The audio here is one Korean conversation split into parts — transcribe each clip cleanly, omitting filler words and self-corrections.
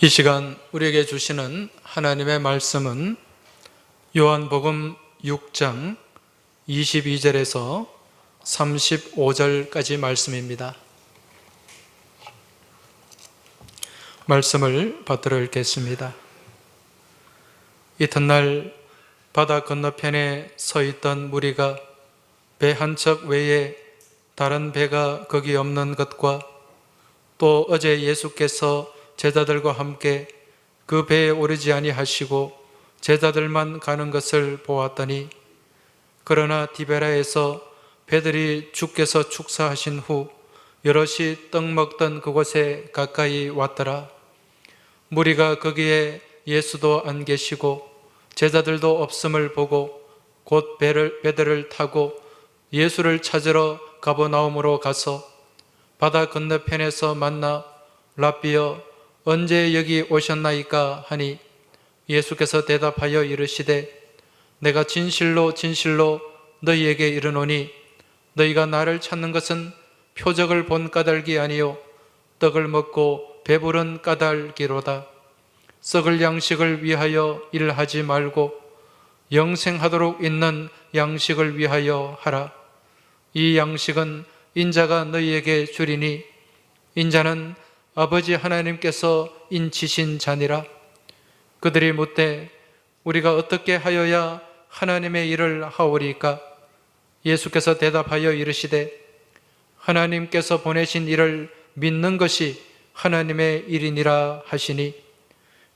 이 시간 우리에게 주시는 하나님의 말씀은 요한복음 6장 22절에서 35절까지 말씀입니다. 말씀을 받들어 읽겠습니다. 이튿날 바다 건너편에 서 있던 무리가 배 한 척 외에 다른 배가 거기 없는 것과 또 어제 예수께서 제자들과 함께 그 배에 오르지 아니하시고 제자들만 가는 것을 보았더니, 그러나 디베라에서 배들이 주께서 축사하신 후 여럿이 떡 먹던 그곳에 가까이 왔더라. 무리가 거기에 예수도 안 계시고 제자들도 없음을 보고 곧 배들을 타고 예수를 찾으러 가버나움으로 가서 바다 건너편에서 만나 랍비여 언제 여기 오셨나이까 하니, 예수께서 대답하여 이르시되 내가 진실로 진실로 너희에게 이르노니 너희가 나를 찾는 것은 표적을 본 까닭이 아니요 떡을 먹고 배부른 까닭이로다. 썩을 양식을 위하여 일하지 말고 영생하도록 있는 양식을 위하여 하라. 이 양식은 인자가 너희에게 주리니 인자는 아버지 하나님께서 인치신 자니라. 그들이 묻되 우리가 어떻게 하여야 하나님의 일을 하오리까? 예수께서 대답하여 이르시되 하나님께서 보내신 일을 믿는 것이 하나님의 일이니라 하시니,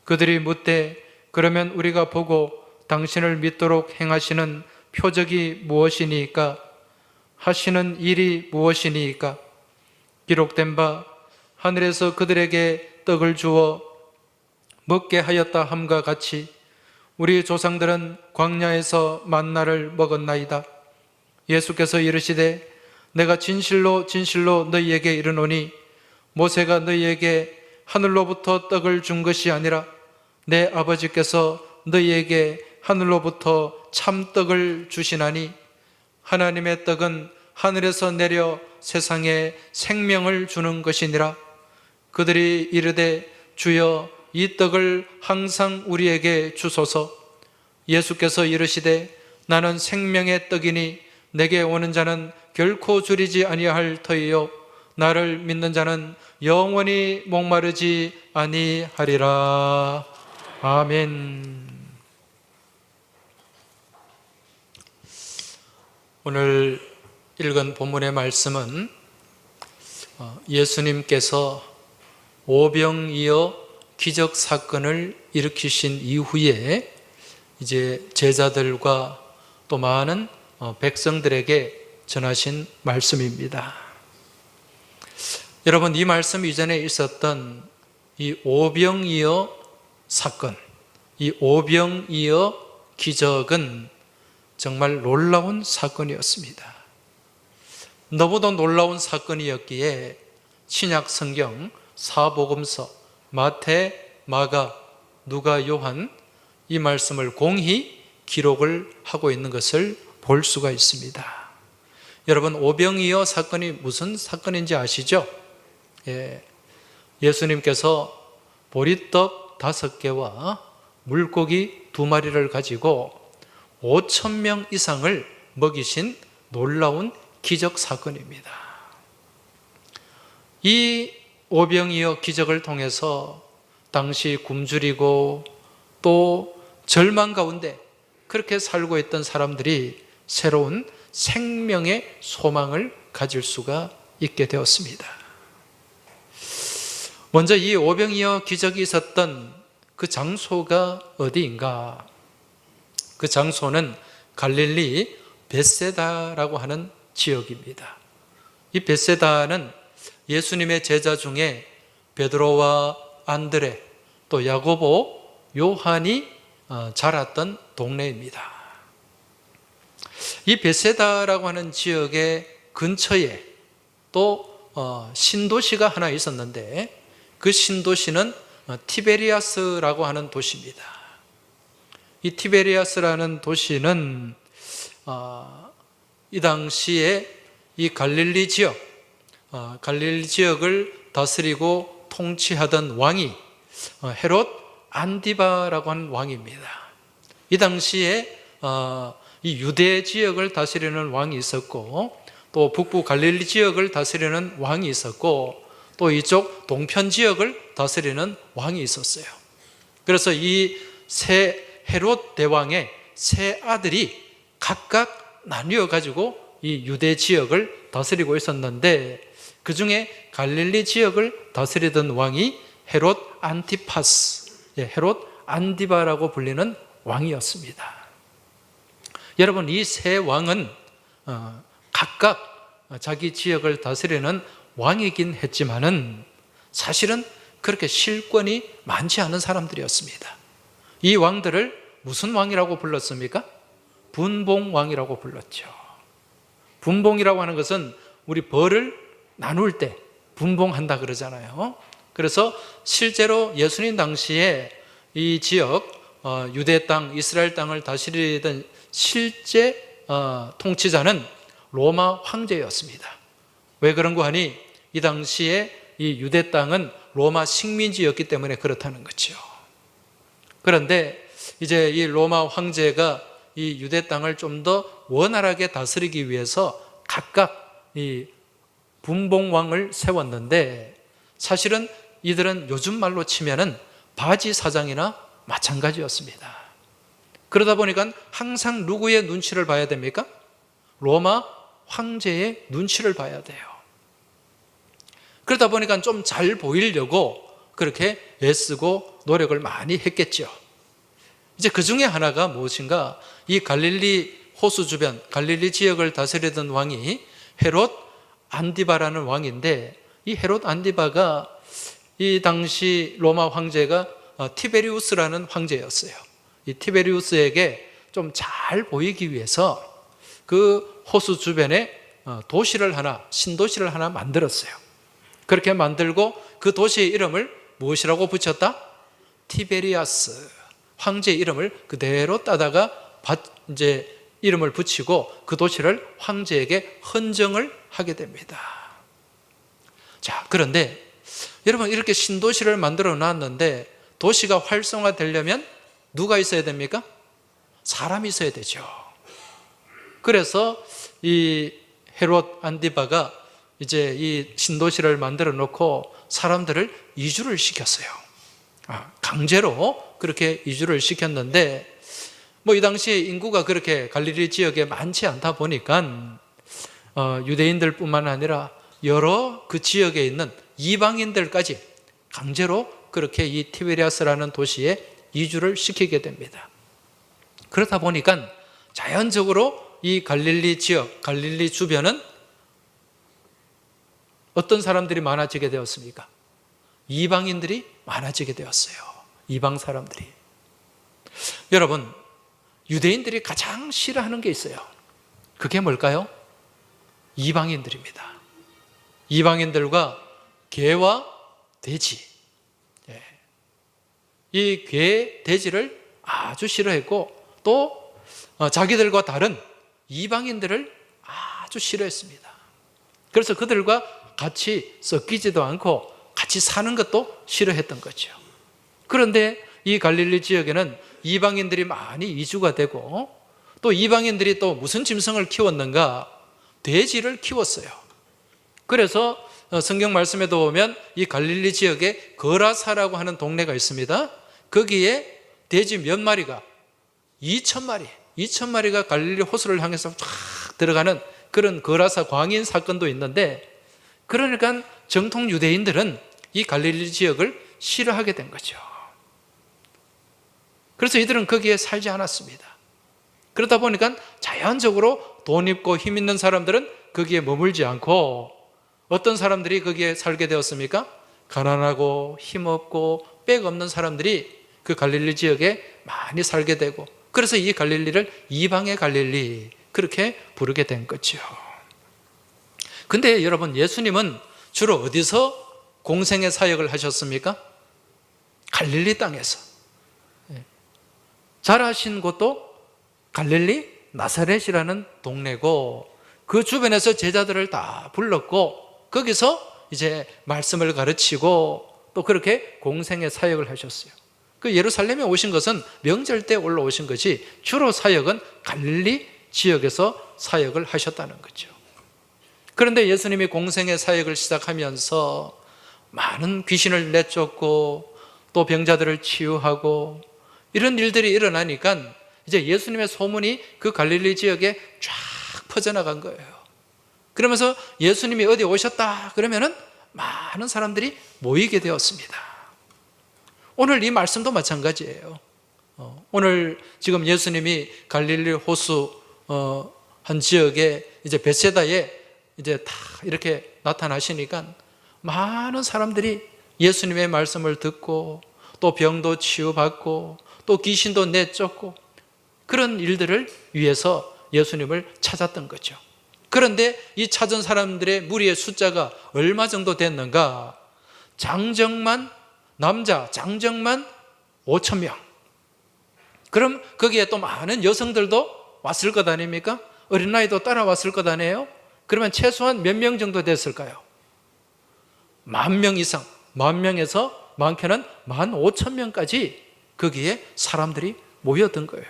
그들이 묻되 그러면 우리가 보고 당신을 믿도록 행하시는 표적이 무엇이니까? 하시는 일이 무엇이니까? 기록된 바 하늘에서 그들에게 떡을 주어 먹게 하였다 함과 같이 우리 조상들은 광야에서 만나를 먹었나이다. 예수께서 이르시되 내가 진실로 진실로 너희에게 이르노니 모세가 너희에게 하늘로부터 떡을 준 것이 아니라 내 아버지께서 너희에게 하늘로부터 참떡을 주시나니, 하나님의 떡은 하늘에서 내려 세상에 생명을 주는 것이니라. 그들이 이르되 주여 이 떡을 항상 우리에게 주소서. 예수께서 이르시되 나는 생명의 떡이니 내게 오는 자는 결코 줄이지 아니할 터이요 나를 믿는 자는 영원히 목마르지 아니하리라. 아멘. 오늘 읽은 본문의 말씀은 예수님께서 오병이어 기적 사건을 일으키신 이후에 이제 제자들과 또 많은 백성들에게 전하신 말씀입니다. 여러분, 이 말씀 이전에 있었던 이 오병이어 사건, 이 오병이어 기적은 정말 놀라운 사건이었습니다. 너무도 놀라운 사건이었기에 신약 성경 사복음서 마태, 마가, 누가, 요한 이 말씀을 공히 기록을 하고 있는 것을 볼 수가 있습니다. 여러분, 오병이어 사건이 무슨 사건인지 아시죠? 예수님께서 보리떡 5개와 물고기 2마리를 가지고 5,000명 이상을 먹이신 놀라운 기적 사건입니다. 이 오병이어 기적을 통해서 당시 굶주리고 또 절망 가운데 그렇게 살고 있던 사람들이 새로운 생명의 소망을 가질 수가 있게 되었습니다. 먼저 이 오병이어 기적이 있었던 그 장소가 어디인가? 그 장소는 갈릴리 벳세다라고 하는 지역입니다. 이 벳세다는 예수님의 제자 중에 베드로와 안드레, 또 야고보, 요한이 자랐던 동네입니다. 이 벳세다라고 하는 지역의 근처에 또 신도시가 하나 있었는데, 그 신도시는 티베리아스라고 하는 도시입니다. 이 티베리아스라는 도시는 이 당시에 이 갈릴리 지역을 다스리고 통치하던 왕이 헤롯 안디바라고 하는 왕입니다. 이 당시에 이 유대 지역을 다스리는 왕이 있었고, 또 북부 갈릴리 지역을 다스리는 왕이 있었고, 또 이쪽 동편 지역을 다스리는 왕이 있었어요. 그래서 이 세 헤롯 대왕의 세 아들이 각각 나뉘어 가지고 이 유대 지역을 다스리고 있었는데, 그 중에 갈릴리 지역을 다스리던 왕이 헤롯 안티파스, 헤롯 안디바라고 불리는 왕이었습니다. 여러분, 이 세 왕은 각각 자기 지역을 다스리는 왕이긴 했지만은 사실은 그렇게 실권이 많지 않은 사람들이었습니다. 이 왕들을 무슨 왕이라고 불렀습니까? 분봉왕이라고 불렀죠. 분봉이라고 하는 것은 우리 벌을 나눌 때 분봉한다 그러잖아요. 그래서 실제로 예수님 당시에 이 지역 유대 땅, 이스라엘 땅을 다스리던 실제 통치자는 로마 황제였습니다. 왜 그런가 하니 이 당시에 이 유대 땅은 로마 식민지였기 때문에 그렇다는 거죠. 그런데 이제 이 로마 황제가 이 유대 땅을 좀 더 원활하게 다스리기 위해서 각각 이 분봉왕을 세웠는데, 사실은 이들은 요즘 말로 치면은 바지 사장이나 마찬가지였습니다. 그러다 보니까 항상 누구의 눈치를 봐야 됩니까? 로마 황제의 눈치를 봐야 돼요. 그러다 보니까 좀 잘 보이려고 그렇게 애쓰고 노력을 많이 했겠죠. 이제 그 중에 하나가 무엇인가? 이 갈릴리 호수 주변, 갈릴리 지역을 다스리던 왕이 헤롯 안디바라는 왕인데, 이 헤롯 안디바가 이 당시 로마 황제가 티베리우스라는 황제였어요. 이 티베리우스에게 좀 잘 보이기 위해서 그 호수 주변에 도시를 하나, 신도시를 하나 만들었어요. 그렇게 만들고 그 도시의 이름을 무엇이라고 붙였다? 티베리아스. 황제의 이름을 그대로 따다가 이제 이름을 붙이고 그 도시를 황제에게 헌정을 하게 됩니다. 자, 그런데 여러분, 이렇게 신도시를 만들어 놨는데 도시가 활성화되려면 누가 있어야 됩니까? 사람이 있어야 되죠. 그래서 이 헤롯 안디바가 이제 이 신도시를 만들어 놓고 사람들을 이주를 시켰어요. 강제로 그렇게 이주를 시켰는데, 이 당시에 인구가 그렇게 갈릴리 지역에 많지 않다 보니까 유대인들 뿐만 아니라 여러 그 지역에 있는 이방인들까지 강제로 그렇게 이 티베리아스라는 도시에 이주를 시키게 됩니다. 그렇다 보니까 자연적으로 이 갈릴리 지역, 갈릴리 주변은 어떤 사람들이 많아지게 되었습니까? 이방인들이 많아지게 되었어요. 이방 사람들이. 여러분, 유대인들이 가장 싫어하는 게 있어요. 그게 뭘까요? 이방인들입니다. 이방인들과 개와 돼지. 이 개, 돼지를 아주 싫어했고, 또 자기들과 다른 이방인들을 아주 싫어했습니다. 그래서 그들과 같이 섞이지도 않고 같이 사는 것도 싫어했던 거죠. 그런데 이 갈릴리 지역에는 이방인들이 많이 이주가 되고, 또 이방인들이 또 무슨 짐승을 키웠는가? 돼지를 키웠어요. 그래서 성경 말씀에도 보면 이 갈릴리 지역에 거라사라고 하는 동네가 있습니다. 거기에 돼지 몇 마리가 2,000마리가 갈릴리 호수를 향해서 쫙 들어가는 그런 거라사 광인 사건도 있는데, 그러니까 정통 유대인들은 이 갈릴리 지역을 싫어하게 된 거죠. 그래서 이들은 거기에 살지 않았습니다. 그러다 보니까 자연적으로 돈 있고 힘 있는 사람들은 거기에 머물지 않고, 어떤 사람들이 거기에 살게 되었습니까? 가난하고 힘없고 빽 없는 사람들이 그 갈릴리 지역에 많이 살게 되고, 그래서 이 갈릴리를 이방의 갈릴리 그렇게 부르게 된 거죠. 근데 여러분, 예수님은 주로 어디서 공생의 사역을 하셨습니까? 갈릴리 땅에서. 자라신 곳도 갈릴리 나사렛이라는 동네고, 그 주변에서 제자들을 다 불렀고, 거기서 이제 말씀을 가르치고 또 그렇게 공생의 사역을 하셨어요. 그 예루살렘에 오신 것은 명절 때 올라오신 것이 주로 사역은 갈릴리 지역에서 사역을 하셨다는 거죠. 그런데 예수님이 공생의 사역을 시작하면서 많은 귀신을 내쫓고 또 병자들을 치유하고 이런 일들이 일어나니까 이제 예수님의 소문이 그 갈릴리 지역에 쫙 퍼져나간 거예요. 그러면서 예수님이 어디 오셨다 그러면은 많은 사람들이 모이게 되었습니다. 오늘 이 말씀도 마찬가지예요. 오늘 지금 예수님이 갈릴리 호수 한 지역에 이제 벳세다에 이제 다 이렇게 나타나시니까 많은 사람들이 예수님의 말씀을 듣고 또 병도 치유받고 또 귀신도 내쫓고 그런 일들을 위해서 예수님을 찾았던 거죠. 그런데 이 찾은 사람들의 무리의 숫자가 얼마 정도 됐는가? 남자 장정만 5,000명. 그럼 거기에 또 많은 여성들도 왔을 것 아닙니까? 어린아이도 따라왔을 것 아니에요? 그러면 최소한 몇 명 정도 됐을까요? 10,000명 이상, 10,000명에서 많게는 15,000명까지 거기에 사람들이 모여든 거예요.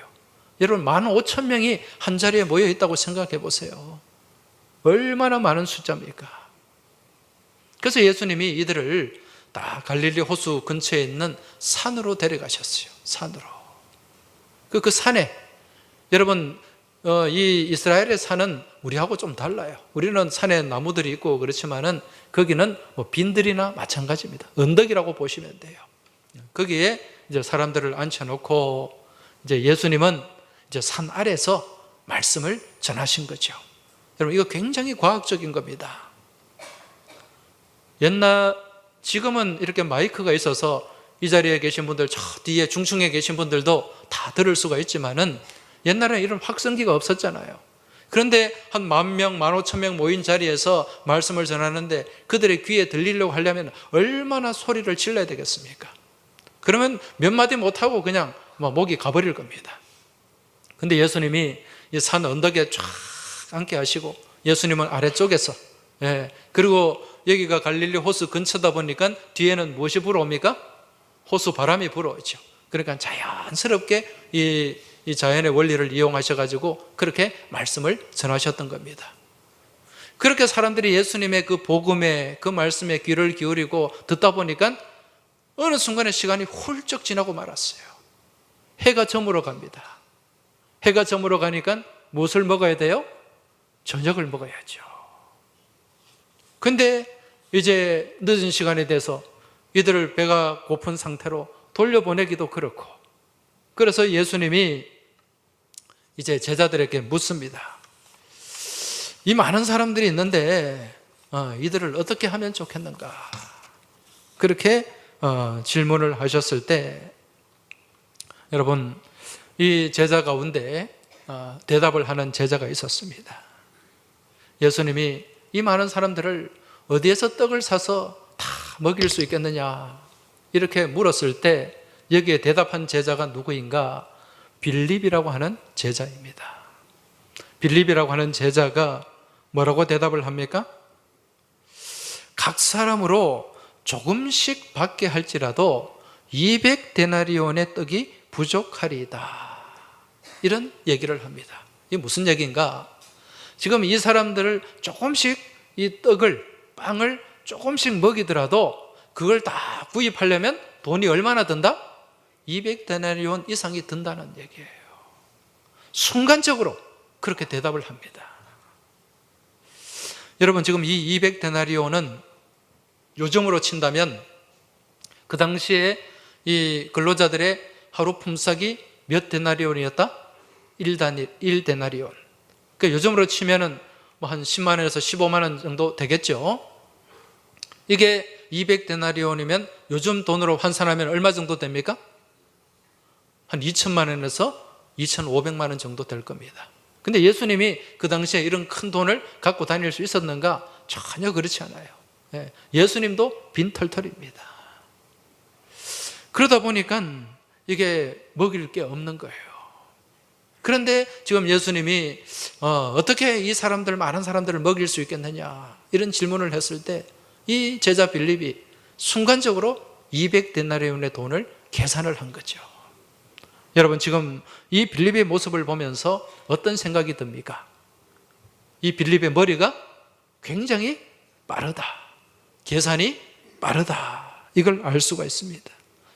여러분 15,000명이 한 자리에 모여 있다고 생각해 보세요. 얼마나 많은 숫자입니까? 그래서 예수님이 이들을 다 갈릴리 호수 근처에 있는 산으로 데려가셨어요. 산으로. 그 산에 여러분 이 이스라엘의 산은 우리하고 좀 달라요. 우리는 산에 나무들이 있고 그렇지만은 거기는 뭐 빈들이나 마찬가지입니다. 언덕이라고 보시면 돼요. 거기에 이제 사람들을 앉혀놓고 이제 예수님은 이제 산 아래서 말씀을 전하신 거죠. 여러분 이거 굉장히 과학적인 겁니다. 지금은 이렇게 마이크가 있어서 이 자리에 계신 분들, 저 뒤에 중층에 계신 분들도 다 들을 수가 있지만은 옛날에는 이런 확성기가 없었잖아요. 그런데 한 10,000명, 15,000명 모인 자리에서 말씀을 전하는데 그들의 귀에 들리려고 하려면 얼마나 소리를 질러야 되겠습니까? 그러면 몇 마디 못하고 그냥 목이 가버릴 겁니다. 근데 예수님이 이 산 언덕에 쫙 앉게 하시고 예수님은 아래쪽에서 그리고 여기가 갈릴리 호수 근처다 보니까 뒤에는 무엇이 불어옵니까? 호수 바람이 불어오죠. 그러니까 자연스럽게 이 자연의 원리를 이용하셔가지고 그렇게 말씀을 전하셨던 겁니다. 그렇게 사람들이 예수님의 그 복음에 그 말씀에 귀를 기울이고 듣다 보니까 어느 순간에 시간이 훌쩍 지나고 말았어요. 해가 저물어 갑니다. 해가 저물어 가니까 무엇을 먹어야 돼요? 저녁을 먹어야죠. 근데 이제 늦은 시간이 돼서 이들을 배가 고픈 상태로 돌려보내기도 그렇고 그래서 예수님이 이제 제자들에게 묻습니다. 이 많은 사람들이 있는데 이들을 어떻게 하면 좋겠는가? 그렇게 질문을 하셨을 때 여러분 이 제자 가운데 대답을 하는 제자가 있었습니다. 예수님이 이 많은 사람들을 어디에서 떡을 사서 다 먹일 수 있겠느냐 이렇게 물었을 때 여기에 대답한 제자가 누구인가? 빌립이라고 하는 제자입니다. 빌립이라고 하는 제자가 뭐라고 대답을 합니까? 각 사람으로 조금씩 받게 할지라도 200데나리온의 떡이 부족하리이다. 이런 얘기를 합니다. 이게 무슨 얘기인가? 지금 이 사람들을 조금씩 이 빵을 조금씩 먹이더라도 그걸 다 구입하려면 돈이 얼마나 든다? 200데나리온 이상이 든다는 얘기예요. 순간적으로 그렇게 대답을 합니다. 여러분 지금 이 200데나리온은 요즘으로 친다면 그 당시에 이 근로자들의 하루 품삯이 몇 데나리온이었다? 1데나리온. 그 요즘으로 치면은 뭐 한 10만 원에서 15만 원 정도 되겠죠. 이게 200데나리온이면 요즘 돈으로 환산하면 얼마 정도 됩니까? 한 2천만 원에서 2,500만 원 정도 될 겁니다. 근데 예수님이 그 당시에 이런 큰 돈을 갖고 다닐 수 있었는가? 전혀 그렇지 않아요. 예수님도 빈털털입니다. 그러다 보니까 이게 먹일 게 없는 거예요. 그런데 지금 예수님이 어떻게 이 사람들 많은 사람들을 먹일 수 있겠느냐 이런 질문을 했을 때 이 제자 빌립이 순간적으로 200데나리온의 돈을 계산을 한 거죠. 여러분, 지금 이 빌립의 모습을 보면서 어떤 생각이 듭니까? 이 빌립의 머리가 굉장히 빠르다, 계산이 빠르다, 이걸 알 수가 있습니다.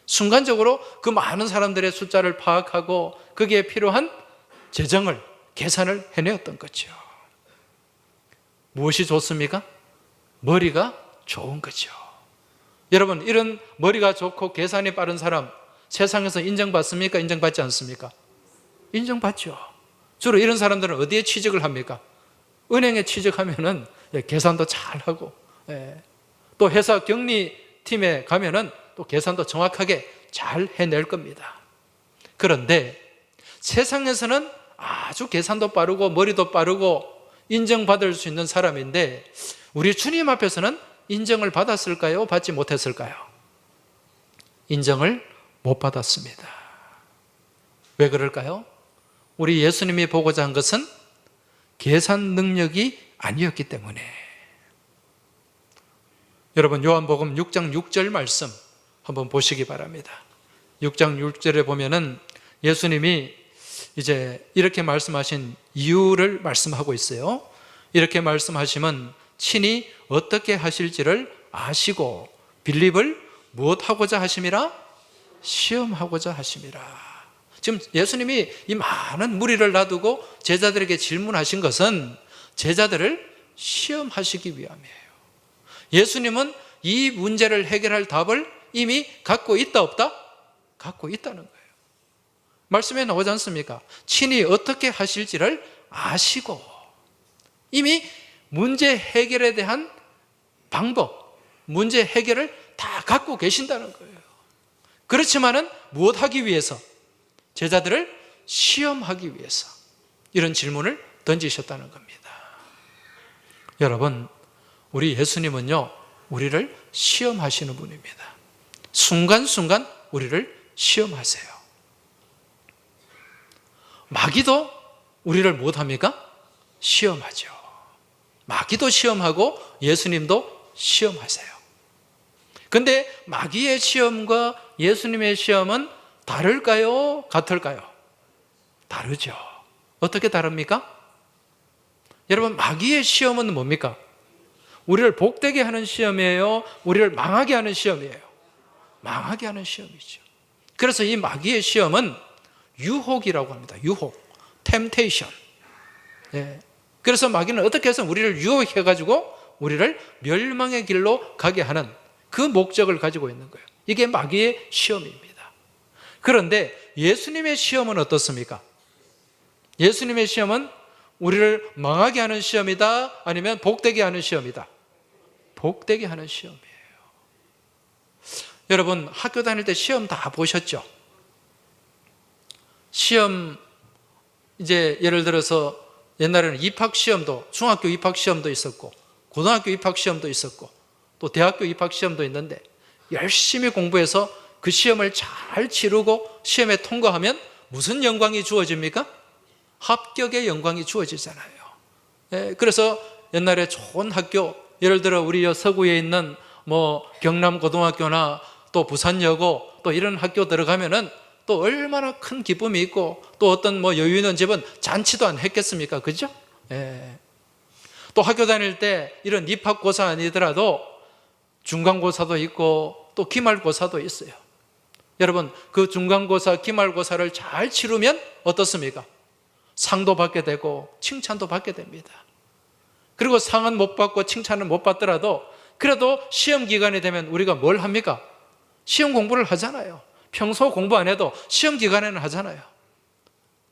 순간적으로 그 많은 사람들의 숫자를 파악하고 거기에 필요한 재정을, 계산을 해내었던 거죠. 무엇이 좋습니까? 머리가 좋은 거죠. 여러분, 이런 머리가 좋고 계산이 빠른 사람 세상에서 인정받습니까? 인정받지 않습니까? 인정받죠. 주로 이런 사람들은 어디에 취직을 합니까? 은행에 취직하면은 계산도 잘하고, 또 회사 격리팀에 가면은 또 계산도 정확하게 잘 해낼 겁니다. 그런데 세상에서는 아주 계산도 빠르고 머리도 빠르고 인정받을 수 있는 사람인데, 우리 주님 앞에서는 인정을 받았을까요? 받지 못했을까요? 인정을 못 받았습니다. 왜 그럴까요? 우리 예수님이 보고자 한 것은 계산 능력이 아니었기 때문에. 여러분, 요한복음 6장 6절 말씀 한번 보시기 바랍니다. 6장 6절에 보면은 예수님이 이제 이렇게 말씀하신 이유를 말씀하고 있어요. 이렇게 말씀하시면 친히 어떻게 하실지를 아시고 빌립을 무엇하고자 하심이라? 시험하고자 하심이라. 지금 예수님이 이 많은 무리를 놔두고 제자들에게 질문하신 것은 제자들을 시험하시기 위함이에요. 예수님은 이 문제를 해결할 답을 이미 갖고 있다 없다? 갖고 있다는 거예요. 말씀에 나오지 않습니까? 친히 어떻게 하실지를 아시고 이미 문제 해결에 대한 방법, 문제 해결을 다 갖고 계신다는 거예요. 그렇지만은 무엇 하기 위해서? 제자들을 시험하기 위해서 이런 질문을 던지셨다는 겁니다. 여러분, 우리 예수님은요, 우리를 시험하시는 분입니다. 순간순간 우리를 시험하세요. 마귀도 우리를 못합니까? 시험하죠. 마귀도 시험하고 예수님도 시험하세요. 근데 마귀의 시험과 예수님의 시험은 다를까요? 같을까요? 다르죠. 어떻게 다릅니까? 여러분, 마귀의 시험은 뭡니까? 우리를 복되게 하는 시험이에요? 우리를 망하게 하는 시험이에요? 망하게 하는 시험이죠. 그래서 이 마귀의 시험은 유혹이라고 합니다. 유혹, temptation. 그래서 마귀는 어떻게 해서 우리를 유혹해가지고 우리를 멸망의 길로 가게 하는 그 목적을 가지고 있는 거예요. 이게 마귀의 시험입니다. 그런데 예수님의 시험은 어떻습니까? 예수님의 시험은 우리를 망하게 하는 시험이다? 아니면 복되게 하는 시험이다? 복되게 하는 시험이에요. 여러분, 학교 다닐 때 시험 다 보셨죠? 시험, 이제 예를 들어서 옛날에는 입학시험도, 중학교 입학시험도 있었고 고등학교 입학시험도 있었고 또 대학교 입학시험도 있는데, 열심히 공부해서 그 시험을 잘 치르고 시험에 통과하면 무슨 영광이 주어집니까? 합격의 영광이 주어지잖아요. 그래서 옛날에 좋은 학교, 예를 들어 우리 서구에 있는 경남고등학교나 또 부산여고 또 이런 학교 들어가면은 또 얼마나 큰 기쁨이 있고, 또 어떤 여유 있는 집은 잔치도 안 했겠습니까? 그죠? 또 학교 다닐 때 이런 입학고사 아니더라도 중간고사도 있고 또 기말고사도 있어요. 여러분, 그 중간고사, 기말고사를 잘 치르면 어떻습니까? 상도 받게 되고 칭찬도 받게 됩니다. 그리고 상은 못 받고 칭찬은 못 받더라도 그래도 시험 기간이 되면 우리가 뭘 합니까? 시험 공부를 하잖아요. 평소 공부 안 해도 시험 기간에는 하잖아요.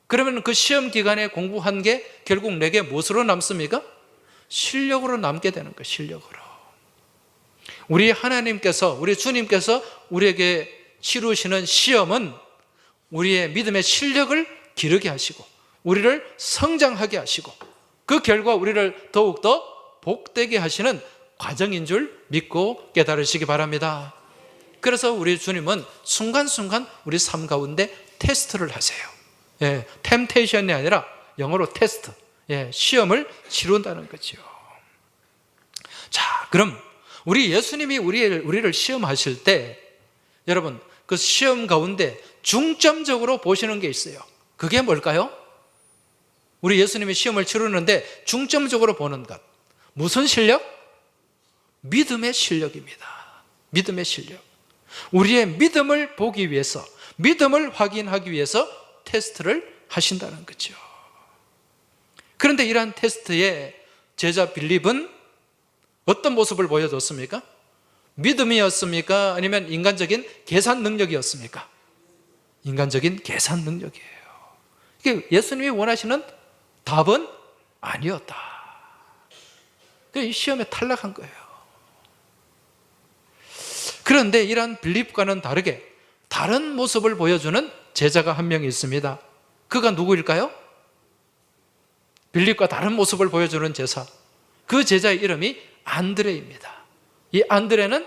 그러면 그 시험 기간에 공부한 게 결국 내게 무엇으로 남습니까? 실력으로 남게 되는 거예요. 실력으로. 우리 하나님께서, 우리 주님께서 우리에게 치르시는 시험은 우리의 믿음의 실력을 기르게 하시고 우리를 성장하게 하시고 그 결과 우리를 더욱더 복되게 하시는 과정인 줄 믿고 깨달으시기 바랍니다. 그래서 우리 주님은 순간순간 우리 삶 가운데 테스트를 하세요. 템테이션이 아니라 영어로 테스트, 시험을 치른다는 거죠. 자, 그럼 우리 예수님이 우리를 시험하실 때 여러분, 그 시험 가운데 중점적으로 보시는 게 있어요. 그게 뭘까요? 우리 예수님이 시험을 치르는데 중점적으로 보는 것. 무슨 실력? 믿음의 실력입니다. 믿음의 실력. 우리의 믿음을 보기 위해서, 믿음을 확인하기 위해서 테스트를 하신다는 거죠. 그런데 이러한 테스트에 제자 빌립은 어떤 모습을 보여줬습니까? 믿음이었습니까? 아니면 인간적인 계산 능력이었습니까? 인간적인 계산 능력이에요. 이게 예수님이 원하시는 답은 아니었다. 이 시험에 탈락한 거예요. 그런데 이러한 빌립과는 다르게 다른 모습을 보여주는 제자가 한 명 있습니다. 그가 누구일까요? 빌립과 다른 모습을 보여주는 제자. 그 제자의 이름이 안드레입니다. 이 안드레는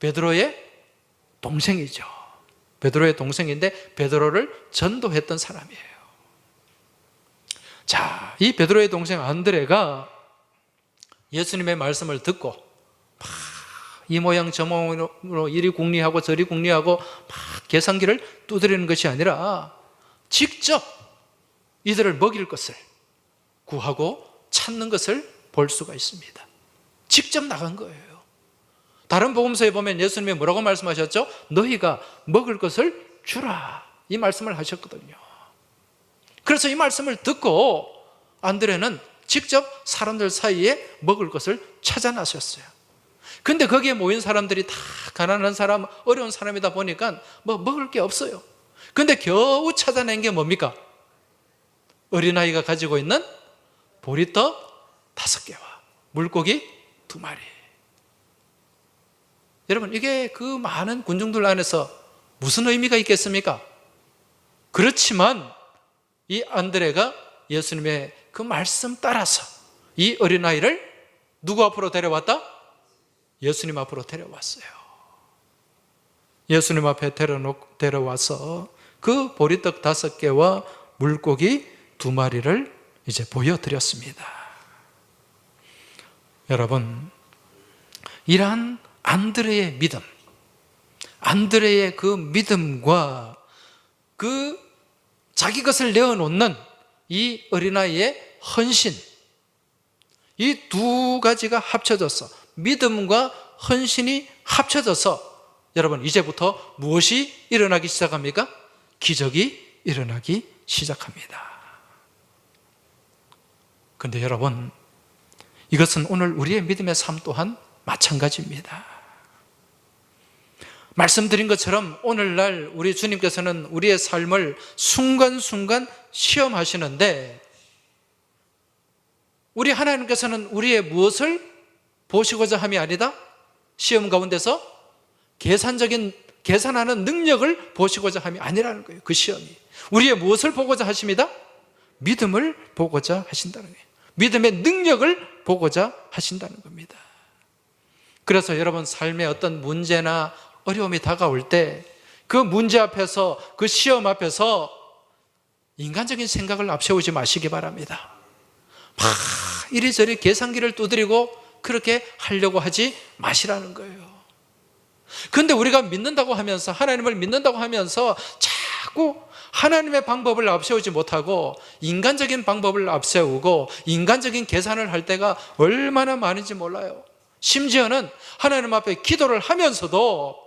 베드로의 동생이죠. 베드로의 동생인데 베드로를 전도했던 사람이에요. 자, 이 베드로의 동생 안드레가 예수님의 말씀을 듣고 막 이 모양 저 모양으로 이리 궁리하고 저리 궁리하고 막 계산기를 두드리는 것이 아니라 직접 이들을 먹일 것을 구하고 찾는 것을 볼 수가 있습니다. 직접 나간 거예요. 다른 복음서에 보면 예수님이 뭐라고 말씀하셨죠? 너희가 먹을 것을 주라, 이 말씀을 하셨거든요. 그래서 이 말씀을 듣고 안드레는 직접 사람들 사이에 먹을 것을 찾아 나섰어요. 근데 거기에 모인 사람들이 다 가난한 사람, 어려운 사람이다 보니까 뭐 먹을 게 없어요. 근데 겨우 찾아낸 게 뭡니까? 어린아이가 가지고 있는 보리떡 5개와 물고기 2마리. 여러분, 이게 그 많은 군중들 안에서 무슨 의미가 있겠습니까? 그렇지만 이 안드레가 예수님의 그 말씀 따라서 이 어린아이를 누구 앞으로 데려왔다? 예수님 앞으로 데려왔어요. 예수님 앞에 데려와서 그 보리떡 5개와 물고기 2마리를 이제 보여드렸습니다. 여러분, 이러한 안드레의 믿음, 안드레의 그 믿음과 그 자기 것을 내어놓는 이 어린아이의 헌신, 이 두 가지가 합쳐져서, 믿음과 헌신이 합쳐져서 여러분, 이제부터 무엇이 일어나기 시작합니까? 기적이 일어나기 시작합니다. 그런데 여러분, 이것은 오늘 우리의 믿음의 삶 또한 마찬가지입니다. 말씀드린 것처럼 오늘날 우리 주님께서는 우리의 삶을 순간순간 시험하시는데, 우리 하나님께서는 우리의 무엇을 보시고자 함이 아니다? 시험 가운데서 계산하는 능력을 보시고자 함이 아니라는 거예요. 그 시험이 우리의 무엇을 보고자 하십니다? 믿음을 보고자 하신다는 거예요. 믿음의 능력을 보고자 하신다는 겁니다. 그래서 여러분, 삶의 어떤 문제나 어려움이 다가올 때 그 문제 앞에서, 그 시험 앞에서 인간적인 생각을 앞세우지 마시기 바랍니다. 막 이리저리 계산기를 두드리고 그렇게 하려고 하지 마시라는 거예요. 그런데 우리가 믿는다고 하면서, 하나님을 믿는다고 하면서 자꾸 하나님의 방법을 앞세우지 못하고 인간적인 방법을 앞세우고 인간적인 계산을 할 때가 얼마나 많은지 몰라요. 심지어는 하나님 앞에 기도를 하면서도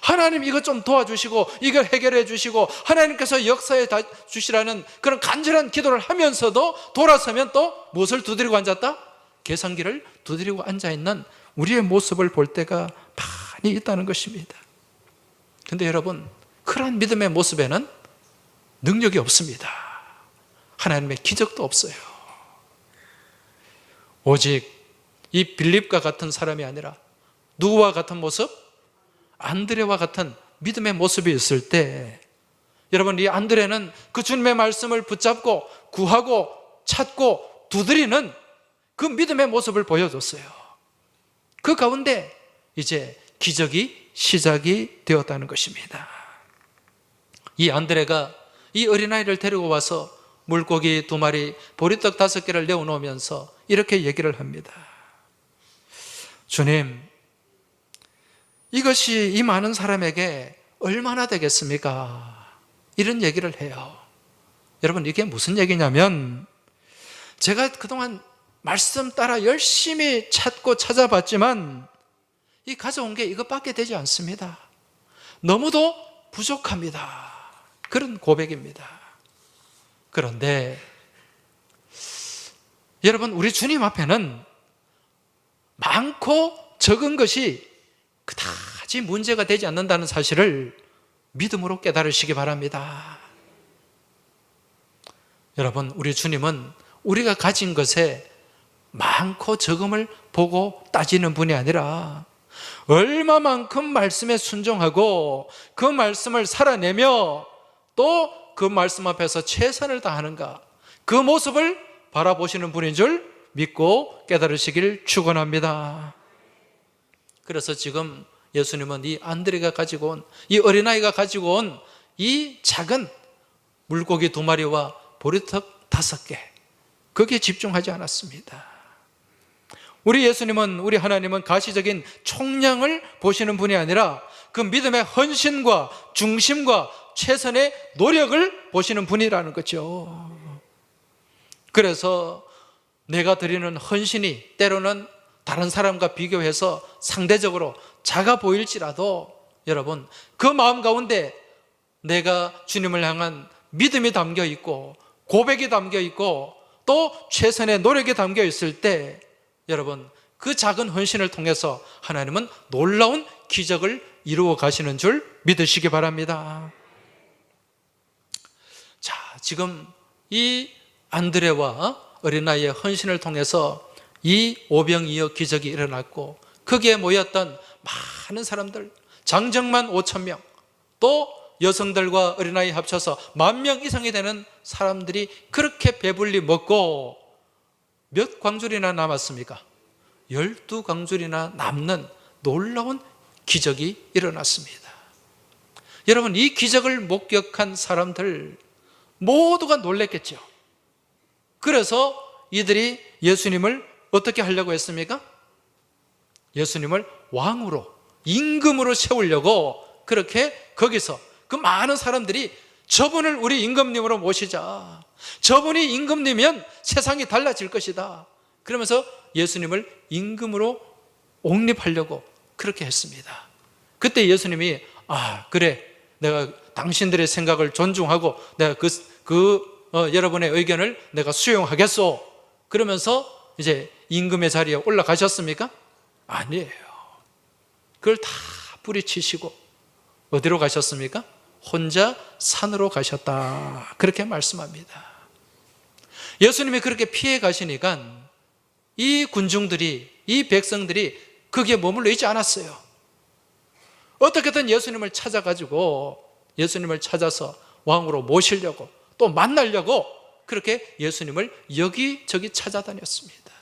하나님 이것 좀 도와주시고 이걸 해결해 주시고 하나님께서 역사해 주시라는 그런 간절한 기도를 하면서도 돌아서면 또 무엇을 두드리고 앉았다? 계산기를 두드리고 앉아있는 우리의 모습을 볼 때가 많이 있다는 것입니다. 그런데 여러분, 그러한 믿음의 모습에는 능력이 없습니다. 하나님의 기적도 없어요. 오직 이 빌립과 같은 사람이 아니라 누구와 같은 모습? 안드레와 같은 믿음의 모습이 있을 때, 여러분, 이 안드레는 그 주님의 말씀을 붙잡고 구하고 찾고 두드리는 그 믿음의 모습을 보여줬어요. 그 가운데 이제 기적이 시작이 되었다는 것입니다. 이 안드레가 이 어린아이를 데리고 와서 물고기 2마리, 보리떡 5개를 내어놓으면서 이렇게 얘기를 합니다. 주님, 이것이 이 많은 사람에게 얼마나 되겠습니까? 이런 얘기를 해요. 여러분, 이게 무슨 얘기냐면, 제가 그동안 말씀 따라 열심히 찾고 찾아봤지만 이 가져온 게 이것밖에 되지 않습니다. 너무도 부족합니다. 그런 고백입니다. 그런데 여러분, 우리 주님 앞에는 많고 적은 것이 그다지 문제가 되지 않는다는 사실을 믿음으로 깨달으시기 바랍니다. 여러분, 우리 주님은 우리가 가진 것에 많고 적음을 보고 따지는 분이 아니라 얼마만큼 말씀에 순종하고 그 말씀을 살아내며 또 그 말씀 앞에서 최선을 다하는가, 그 모습을 바라보시는 분인 줄 믿고 깨달으시길 축원합니다. 그래서 지금 예수님은 이 안드레가 가지고 온, 이 어린아이가 가지고 온 이 작은 물고기 2마리와 보리떡 5개, 거기에 집중하지 않았습니다. 우리 예수님은, 우리 하나님은 가시적인 총량을 보시는 분이 아니라 그 믿음의 헌신과 중심과 최선의 노력을 보시는 분이라는 거죠. 그래서 내가 드리는 헌신이 때로는 다른 사람과 비교해서 상대적으로 작아 보일지라도 여러분, 그 마음 가운데 내가 주님을 향한 믿음이 담겨 있고 고백이 담겨 있고 또 최선의 노력이 담겨 있을 때 여러분, 그 작은 헌신을 통해서 하나님은 놀라운 기적을 이루어 가시는 줄 믿으시기 바랍니다. 자, 지금 이 안드레와 어린아이의 헌신을 통해서 이 오병이어 기적이 일어났고 거기에 모였던 많은 사람들, 장정만 5,000명, 또 여성들과 어린아이 합쳐서 10,000명 이상이 되는 사람들이 그렇게 배불리 먹고 몇 광줄이나 남았습니까? 12광줄이나 남는 놀라운 기적이 일어났습니다. 여러분, 이 기적을 목격한 사람들 모두가 놀랬겠죠. 그래서 이들이 예수님을 어떻게 하려고 했습니까? 예수님을 왕으로, 임금으로 세우려고 그렇게 거기서 그 많은 사람들이 저분을 우리 임금님으로 모시자, 저분이 임금님이면 세상이 달라질 것이다, 그러면서 예수님을 임금으로 옹립하려고 그렇게 했습니다. 그때 예수님이 그래, 내가 당신들의 생각을 존중하고 내가 여러분의 의견을 내가 수용하겠소, 그러면서 이제 임금의 자리에 올라가셨습니까? 아니에요. 그걸 다 뿌리치시고 어디로 가셨습니까? 혼자 산으로 가셨다, 그렇게 말씀합니다. 예수님이 그렇게 피해 가시니까 이 군중들이, 이 백성들이 거기에 머물러 있지 않았어요. 어떻게든 예수님을 찾아가지고 예수님을 찾아서 왕으로 모시려고 또 만나려고 그렇게 예수님을 여기저기 찾아다녔습니다.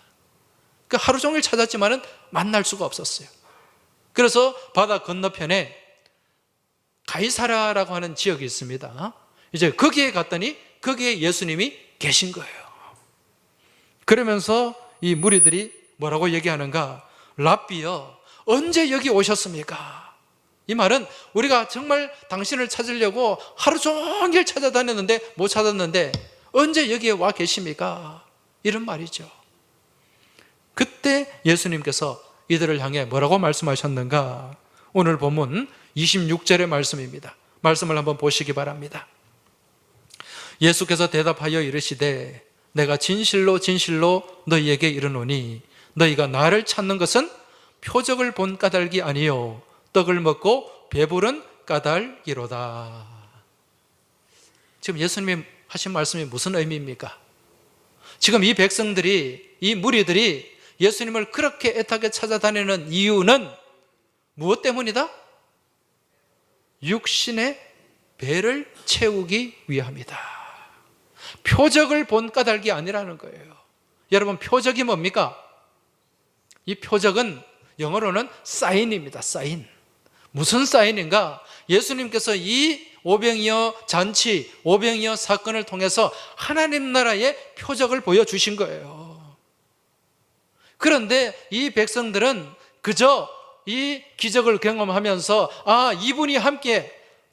그 하루 종일 찾았지만은 만날 수가 없었어요. 그래서 바다 건너편에 가이사라라고 하는 지역이 있습니다. 이제 거기에 갔더니 거기에 예수님이 계신 거예요. 그러면서 이 무리들이 뭐라고 얘기하는가? 랍비여, 언제 여기 오셨습니까? 이 말은 우리가 정말 당신을 찾으려고 하루 종일 찾아다녔는데 못 찾았는데 언제 여기에 와 계십니까? 이런 말이죠. 그때 예수님께서 이들을 향해 뭐라고 말씀하셨는가? 오늘 본문 26절의 말씀입니다. 말씀을 한번 보시기 바랍니다. 예수께서 대답하여 이르시되 내가 진실로 진실로 너희에게 이르노니 너희가 나를 찾는 것은 표적을 본 까닭이 아니요 떡을 먹고 배부른 까닭이로다. 지금 예수님이 하신 말씀이 무슨 의미입니까? 지금 이 백성들이, 이 무리들이 예수님을 그렇게 애타게 찾아다니는 이유는 무엇 때문이다? 육신의 배를 채우기 위함이다. 표적을 본 까닭이 아니라는 거예요. 여러분, 표적이 뭡니까? 이 표적은 영어로는 사인입니다. 사인. 무슨 사인인가? 예수님께서 이 오병이어 잔치, 오병이어 사건을 통해서 하나님 나라의 표적을 보여주신 거예요. 그런데 이 백성들은 그저 이 기적을 경험하면서 이분이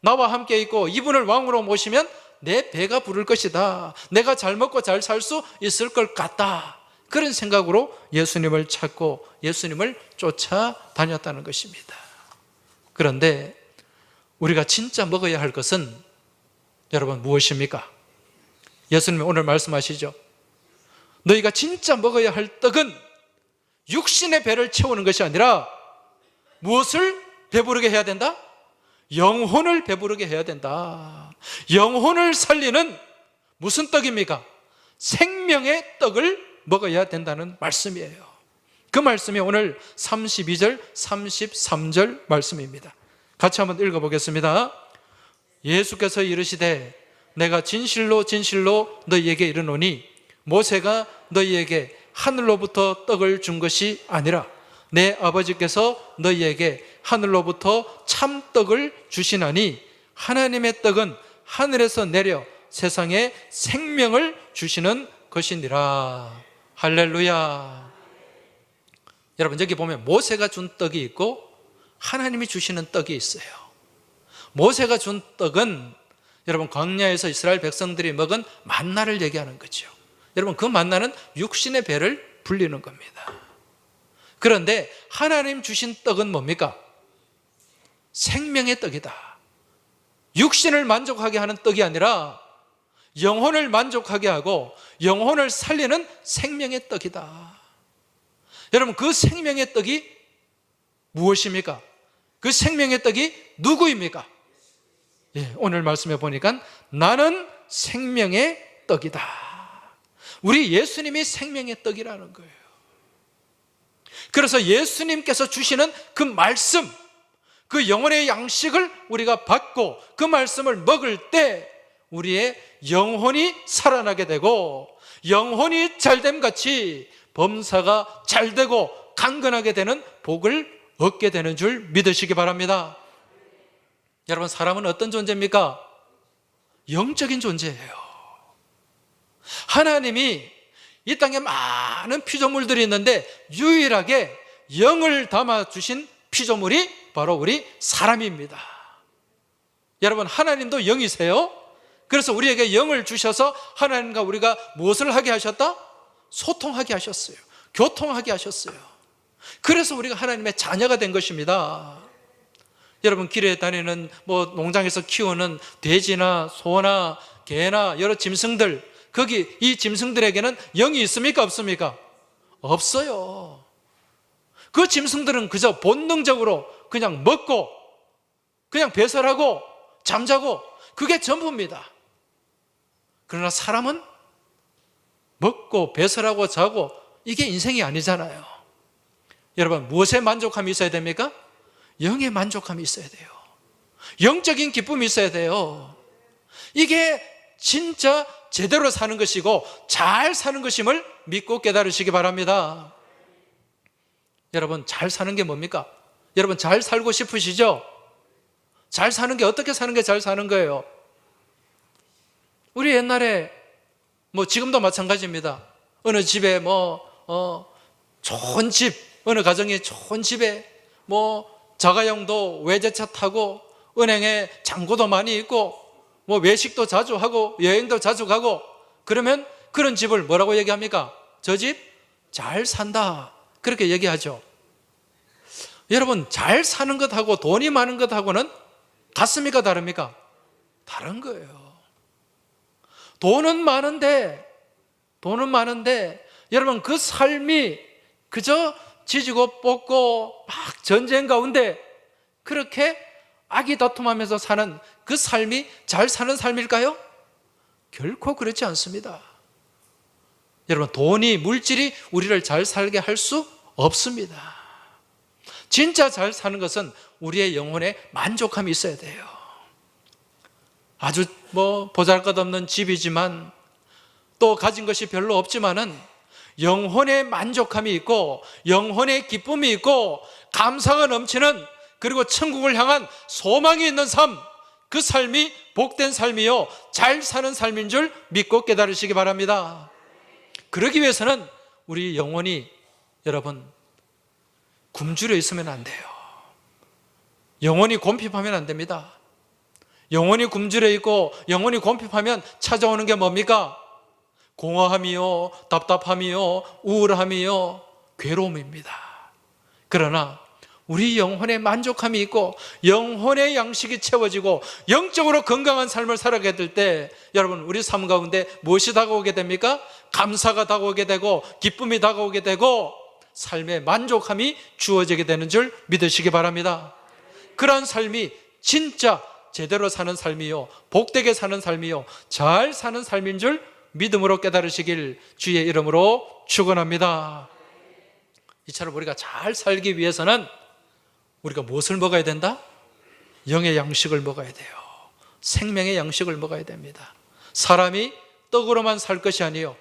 나와 함께 있고 이분을 왕으로 모시면 내 배가 부를 것이다, 내가 잘 먹고 잘 살 수 있을 것 같다, 그런 생각으로 예수님을 찾고 예수님을 쫓아다녔다는 것입니다. 그런데 우리가 진짜 먹어야 할 것은 여러분 무엇입니까? 예수님이 오늘 말씀하시죠. 너희가 진짜 먹어야 할 떡은 육신의 배를 채우는 것이 아니라 무엇을 배부르게 해야 된다? 영혼을 배부르게 해야 된다. 영혼을 살리는 무슨 떡입니까? 생명의 떡을 먹어야 된다는 말씀이에요. 그 말씀이 오늘 32절, 33절 말씀입니다. 같이 한번 읽어보겠습니다. 예수께서 이르시되 내가 진실로 진실로 너희에게 이르노니 모세가 너희에게 하늘로부터 떡을 준 것이 아니라 내 아버지께서 너희에게 하늘로부터 참떡을 주시나니 하나님의 떡은 하늘에서 내려 세상에 생명을 주시는 것이니라. 할렐루야. 여러분, 여기 보면 모세가 준 떡이 있고 하나님이 주시는 떡이 있어요. 모세가 준 떡은 여러분 광야에서 이스라엘 백성들이 먹은 만나를 얘기하는 거죠. 여러분, 그 만나는 육신의 배를 불리는 겁니다. 그런데 하나님 주신 떡은 뭡니까? 생명의 떡이다. 육신을 만족하게 하는 떡이 아니라 영혼을 만족하게 하고 영혼을 살리는 생명의 떡이다. 여러분, 그 생명의 떡이 무엇입니까? 그 생명의 떡이 누구입니까? 오늘 말씀해 보니까 나는 생명의 떡이다. 우리 예수님이 생명의 떡이라는 거예요. 그래서 예수님께서 주시는 그 말씀, 그 영혼의 양식을 우리가 받고 그 말씀을 먹을 때 우리의 영혼이 살아나게 되고 영혼이 잘됨 같이 범사가 잘되고 강건하게 되는 복을 얻게 되는 줄 믿으시기 바랍니다. 여러분, 사람은 어떤 존재입니까? 영적인 존재예요. 하나님이 이 땅에 많은 피조물들이 있는데 유일하게 영을 담아주신 피조물이 바로 우리 사람입니다. 여러분, 하나님도 영이세요. 그래서 우리에게 영을 주셔서 하나님과 우리가 무엇을 하게 하셨다? 소통하게 하셨어요. 교통하게 하셨어요. 그래서 우리가 하나님의 자녀가 된 것입니다. 여러분, 길에 다니는 농장에서 키우는 돼지나 소나 개나 여러 짐승들, 거기 이 짐승들에게는 영이 있습니까? 없습니까? 없어요. 그 짐승들은 그저 본능적으로 그냥 먹고 그냥 배설하고 잠자고 그게 전부입니다. 그러나 사람은 먹고 배설하고 자고 이게 인생이 아니잖아요. 여러분, 무엇에 만족함이 있어야 됩니까? 영의 만족함이 있어야 돼요. 영적인 기쁨이 있어야 돼요. 이게 진짜 제대로 사는 것이고 잘 사는 것임을 믿고 깨달으시기 바랍니다. 여러분, 잘 사는 게 뭡니까? 여러분, 잘 살고 싶으시죠? 잘 사는 게 어떻게 사는 게 잘 사는 거예요? 우리 옛날에 지금도 마찬가지입니다. 어느 집에 좋은 집, 어느 가정에 좋은 집에 자가용도 외제차 타고 은행에 잔고도 많이 있고 외식도 자주 하고 여행도 자주 가고 그러면 그런 집을 뭐라고 얘기합니까? 저 집 잘 산다, 그렇게 얘기하죠. 여러분, 잘 사는 것하고 돈이 많은 것하고는 같습니까? 다릅니까? 다른 거예요. 돈은 많은데 여러분, 그 삶이 그저 지지고 볶고 막 전쟁 가운데 그렇게 아기다툼하면서 사는 그 삶이 잘 사는 삶일까요? 결코 그렇지 않습니다. 여러분, 돈이, 물질이 우리를 잘 살게 할 수 없습니다. 진짜 잘 사는 것은 우리의 영혼에 만족함이 있어야 돼요. 아주 보잘것없는 집이지만 또 가진 것이 별로 없지만은 영혼의 만족함이 있고 영혼의 기쁨이 있고 감사가 넘치는, 그리고 천국을 향한 소망이 있는 삶, 그 삶이 복된 삶이요 잘 사는 삶인 줄 믿고 깨달으시기 바랍니다. 그러기 위해서는 우리 영혼이 여러분 굶주려 있으면 안 돼요. 영혼이 곰핍하면 안 됩니다. 영혼이 굶주려 있고 영혼이 곰핍하면 찾아오는 게 뭡니까? 공허함이요, 답답함이요, 우울함이요, 괴로움입니다. 그러나 우리 영혼의 만족함이 있고 영혼의 양식이 채워지고 영적으로 건강한 삶을 살아가게 될 때 여러분, 우리 삶 가운데 무엇이 다가오게 됩니까? 감사가 다가오게 되고 기쁨이 다가오게 되고 삶의 만족함이 주어지게 되는 줄 믿으시기 바랍니다. 그러한 삶이 진짜 제대로 사는 삶이요, 복되게 사는 삶이요, 잘 사는 삶인 줄 믿음으로 깨달으시길 주의 이름으로 축원합니다. 이처럼 우리가 잘 살기 위해서는 우리가 무엇을 먹어야 된다? 영의 양식을 먹어야 돼요. 생명의 양식을 먹어야 됩니다. 사람이 떡으로만 살 것이 아니요,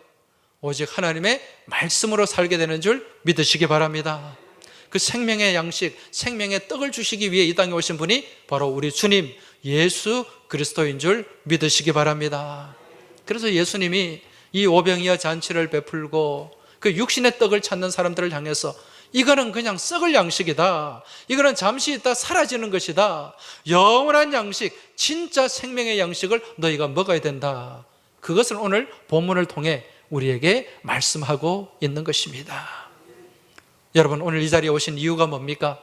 오직 하나님의 말씀으로 살게 되는 줄 믿으시기 바랍니다. 그 생명의 양식, 생명의 떡을 주시기 위해 이 땅에 오신 분이 바로 우리 주님 예수 그리스도인 줄 믿으시기 바랍니다. 그래서 예수님이 이 오병이어 잔치를 베풀고 그 육신의 떡을 찾는 사람들을 향해서 이거는 그냥 썩을 양식이다, 이거는 잠시 있다 사라지는 것이다, 영원한 양식, 진짜 생명의 양식을 너희가 먹어야 된다, 그것을 오늘 본문을 통해 우리에게 말씀하고 있는 것입니다. 여러분, 오늘 이 자리에 오신 이유가 뭡니까?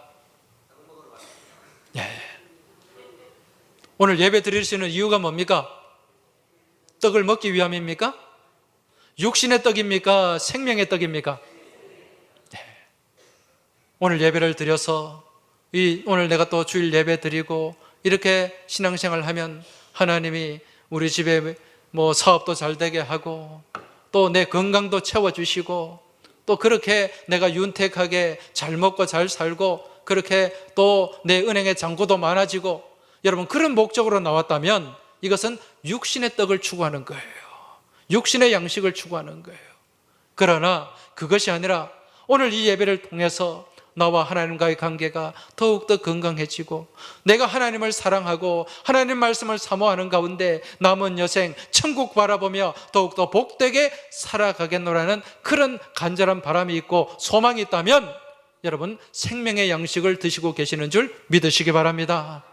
오늘 예배 드릴 수 있는 이유가 뭡니까? 떡을 먹기 위함입니까? 육신의 떡입니까? 생명의 떡입니까? 오늘 예배를 드려서 오늘 내가 또 주일 예배 드리고 이렇게 신앙생활을 하면 하나님이 우리 집에 사업도 잘 되게 하고 또 내 건강도 채워주시고 또 그렇게 내가 윤택하게 잘 먹고 잘 살고 그렇게 또 내 은행에 잔고도 많아지고, 여러분, 그런 목적으로 나왔다면 이것은 육신의 떡을 추구하는 거예요. 육신의 양식을 추구하는 거예요. 그러나 그것이 아니라 오늘 이 예배를 통해서 나와 하나님과의 관계가 더욱더 건강해지고 내가 하나님을 사랑하고 하나님 말씀을 사모하는 가운데 남은 여생 천국 바라보며 더욱더 복되게 살아가겠노라는 그런 간절한 바람이 있고 소망이 있다면 여러분, 생명의 양식을 드시고 계시는 줄 믿으시기 바랍니다.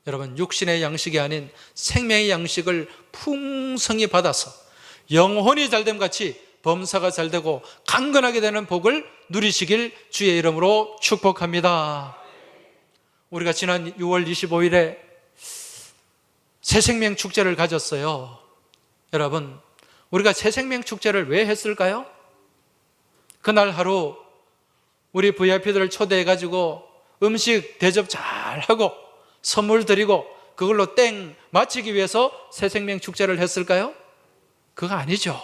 여러분, 육신의 양식이 아닌 생명의 양식을 풍성히 받아서 영혼이 잘됨 같이 범사가 잘되고 강건하게 되는 복을 누리시길 주의 이름으로 축복합니다. 우리가 지난 6월 25일에 새생명 축제를 가졌어요. 여러분, 우리가 새생명 축제를 왜 했을까요? 그날 하루 우리 VIP들을 초대해가지고 음식 대접 잘하고 선물 드리고 그걸로 땡 마치기 위해서 새생명 축제를 했을까요? 그거 아니죠.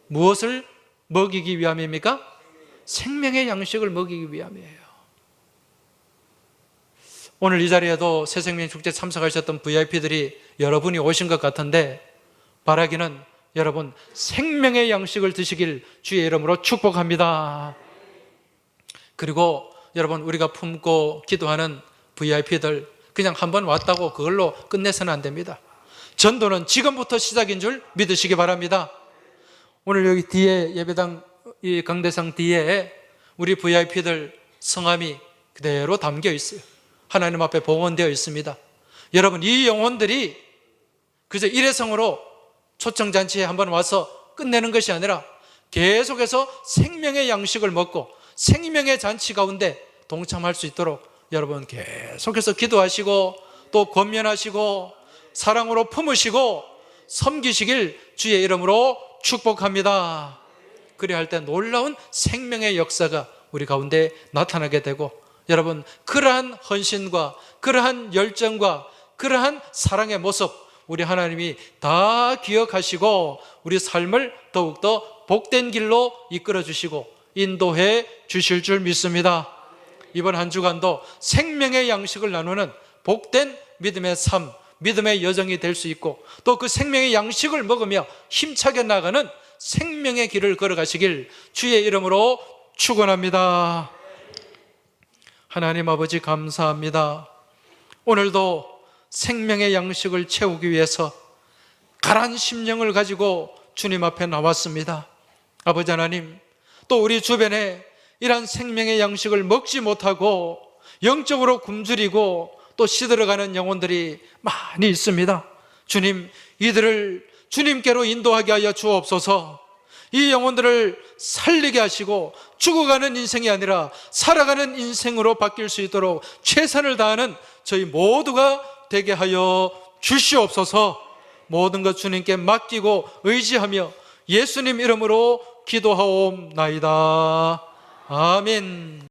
무엇을 먹이기 위함입니까? 생명의 양식을 먹이기 위함이에요. 오늘 이 자리에도 새생명 축제 참석하셨던 VIP들이 여러분이 오신 것 같은데 바라기는 여러분, 생명의 양식을 드시길 주의 이름으로 축복합니다. 그리고 여러분, 우리가 품고 기도하는 VIP들 그냥 한번 왔다고 그걸로 끝내서는 안 됩니다. 전도는 지금부터 시작인 줄 믿으시기 바랍니다. 오늘 여기 뒤에 예배당 이 강대상 뒤에 우리 VIP들 성함이 그대로 담겨 있어요. 하나님 앞에 봉헌되어 있습니다. 여러분, 이 영혼들이 그저 일회성으로 초청잔치에 한번 와서 끝내는 것이 아니라 계속해서 생명의 양식을 먹고 생명의 잔치 가운데 동참할 수 있도록 여러분 계속해서 기도하시고 또 권면하시고 사랑으로 품으시고 섬기시길 주의 이름으로 축복합니다. 그래야 할 때 놀라운 생명의 역사가 우리 가운데 나타나게 되고 여러분, 그러한 헌신과 그러한 열정과 그러한 사랑의 모습 우리 하나님이 다 기억하시고 우리 삶을 더욱더 복된 길로 이끌어 주시고 인도해 주실 줄 믿습니다. 이번 한 주간도 생명의 양식을 나누는 복된 믿음의 삶, 믿음의 여정이 될 수 있고 또 그 생명의 양식을 먹으며 힘차게 나가는 생명의 길을 걸어가시길 주의 이름으로 축원합니다. 하나님 아버지, 감사합니다. 오늘도 생명의 양식을 채우기 위해서 가란 심령을 가지고 주님 앞에 나왔습니다. 아버지 하나님, 또 우리 주변에 이러한 생명의 양식을 먹지 못하고 영적으로 굶주리고 또 시들어가는 영혼들이 많이 있습니다. 주님, 이들을 주님께로 인도하게 하여 주옵소서. 이 영혼들을 살리게 하시고 죽어가는 인생이 아니라 살아가는 인생으로 바뀔 수 있도록 최선을 다하는 저희 모두가 되게 하여 주시옵소서. 모든 것 주님께 맡기고 의지하며 예수님 이름으로 기도하옵나이다. 아멘.